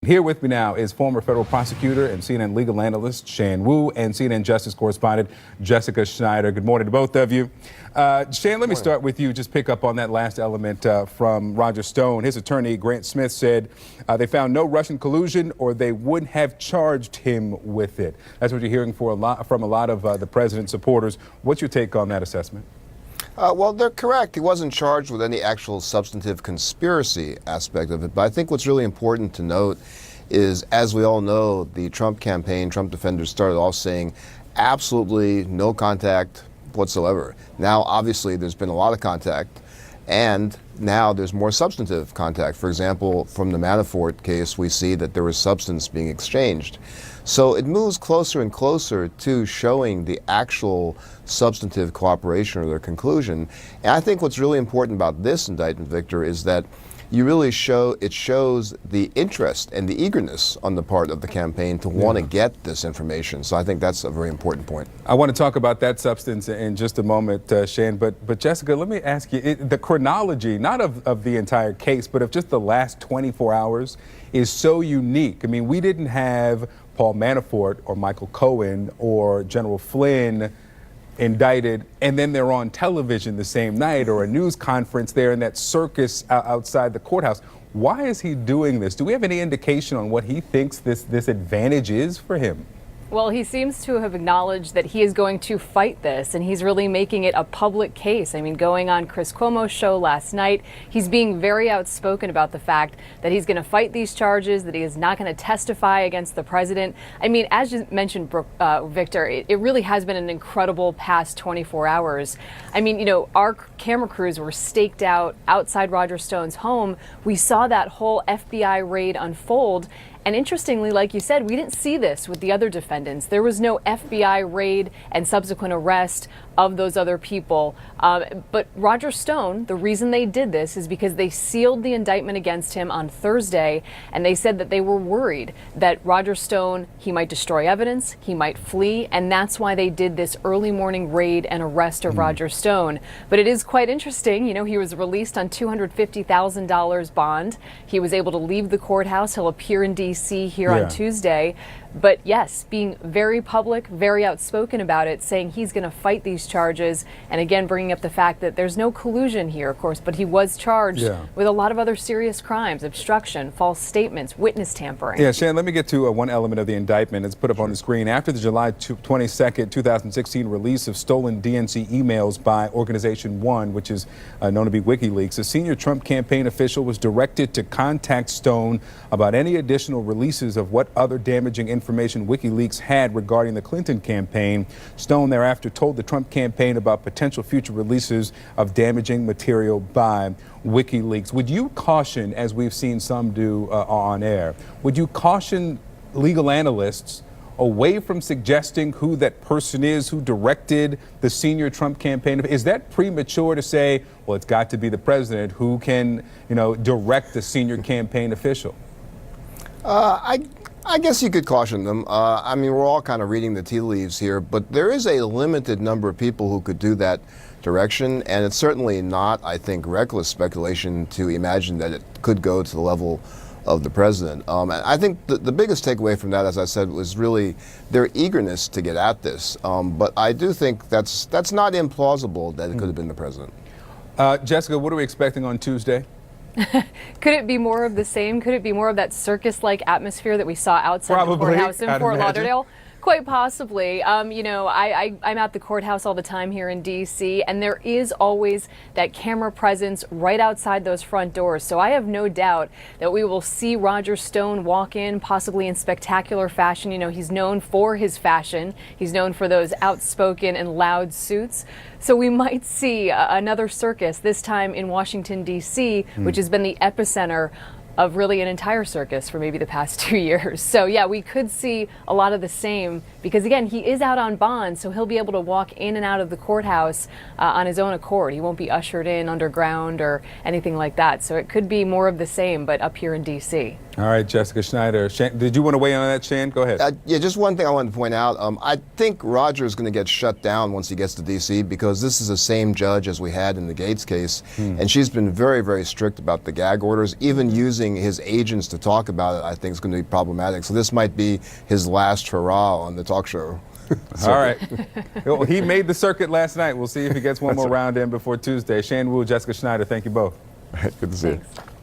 Here with me now is former federal prosecutor and CNN legal analyst Shan Wu and CNN Justice correspondent Jessica Schneider. Good morning to both of you. Shan, let me start with you. Just pick up on that last element from Roger Stone. His attorney, Grant Smith, said they found no Russian collusion or they wouldn't have charged him with it. That's what you're hearing from a lot of the president's supporters. What's your take on that assessment? Well, they're correct. He wasn't charged with any actual substantive conspiracy aspect of it. But I think what's really important to note is, as we all know, the Trump campaign, Trump defenders started off saying absolutely no contact whatsoever. Now, obviously, there's been a lot of contact, and now there's more substantive contact. For example, from the Manafort case, we see that there was substance being exchanged. So it moves closer and closer to showing the actual substantive cooperation or their conclusion. And I think what's really important about this indictment, Victor, is that it shows the interest and the eagerness on the part of the campaign to want to get this information. So I think that's a very important point. I want to talk about that substance in just a moment, Shan, but Jessica, let me ask you, the chronology, not of the entire case, but of just the last 24 hours is so unique. I mean, we didn't have Paul Manafort or Michael Cohen or General Flynn indicted, and then they're on television the same night, or a news conference there in that circus outside the courthouse. Why is he doing this? Do we have any indication on what he thinks this advantage is for him? Well, he seems to have acknowledged that he is going to fight this, and he's really making it a public case. I mean, going on Chris Cuomo's show last night, he's being very outspoken about the fact that he's going to fight these charges, that he is not going to testify against the president. I mean, as you mentioned, Victor, it really has been an incredible past 24 hours. I mean, you know, our camera crews were staked out outside Roger Stone's home. We saw that whole FBI raid unfold. And interestingly, like you said, we didn't see this with the other defendants. There was no FBI raid and subsequent arrest of those other people. But Roger Stone, the reason they did this is because they sealed the indictment against him on Thursday, and they said that they were worried that Roger Stone, he might destroy evidence, he might flee, and that's why they did this early morning raid and arrest of Roger Stone. But it is quite interesting. You know, he was released on $250,000 bond. He was able to leave the courthouse. He'll appear in D.C. here on Tuesday. But yes, being very public, very outspoken about it, saying he's going to fight these charges, and again bringing up the fact that there's no collusion here, of course, but he was charged with a lot of other serious crimes: obstruction, false statements, witness tampering. Yeah, Shan, let me get to one element of the indictment. It's put up on the screen. After the July 22nd, 2016 release of stolen DNC emails by Organization 1, which is known to be Wikileaks, a senior Trump campaign official was directed to contact Stone about any additional releases of what other damaging information Wikileaks had regarding the Clinton campaign. Stone thereafter told the Trump campaign about potential future releases of damaging material by WikiLeaks. Would you caution, as we've seen some do on air, would you caution legal analysts away from suggesting who that person is who directed the senior Trump campaign? Is that premature to say, well, it's got to be the president who can, direct the senior campaign official? I guess you could caution them. I mean, we're all kind of reading the tea leaves here, but there is a limited number of people who could do that direction, and it's certainly not, I think, reckless speculation to imagine that it could go to the level of the president. And I think the biggest takeaway from that, as I said, was really their eagerness to get at this. But I do think that's not implausible that it could have been the president. Jessica, what are we expecting on Tuesday? Could it be more of the same? Could it be more of that circus-like atmosphere that we saw outside the courthouse in Fort Lauderdale? Quite possibly. I'm at the courthouse all the time here in D.C., and there is always that camera presence right outside those front doors. So I have no doubt that we will see Roger Stone walk in, possibly in spectacular fashion. You know, he's known for his fashion. He's known for those outspoken and loud suits. So we might see another circus, this time in Washington, D.C., which has been the epicenter of really an entire circus for maybe the past 2 years. So yeah, we could see a lot of the same, because again, he is out on bond, so he'll be able to walk in and out of the courthouse on his own accord. He won't be ushered in underground or anything like that. So it could be more of the same, but up here in DC. All right, Jessica Schneider. Did you want to weigh in on that, Shan? Go ahead. Yeah, just one thing I wanted to point out. I think Roger is going to get shut down once he gets to D.C. because this is the same judge as we had in the Gates case. And she's been very, very strict about the gag orders. Even using his agents to talk about it, I think is going to be problematic. So this might be his last hurrah on the talk show. All right. Well, he made the circuit last night. We'll see if he gets one more round in before Tuesday. Shan Wu, Jessica Schneider, thank you both. Good to see you. Thanks.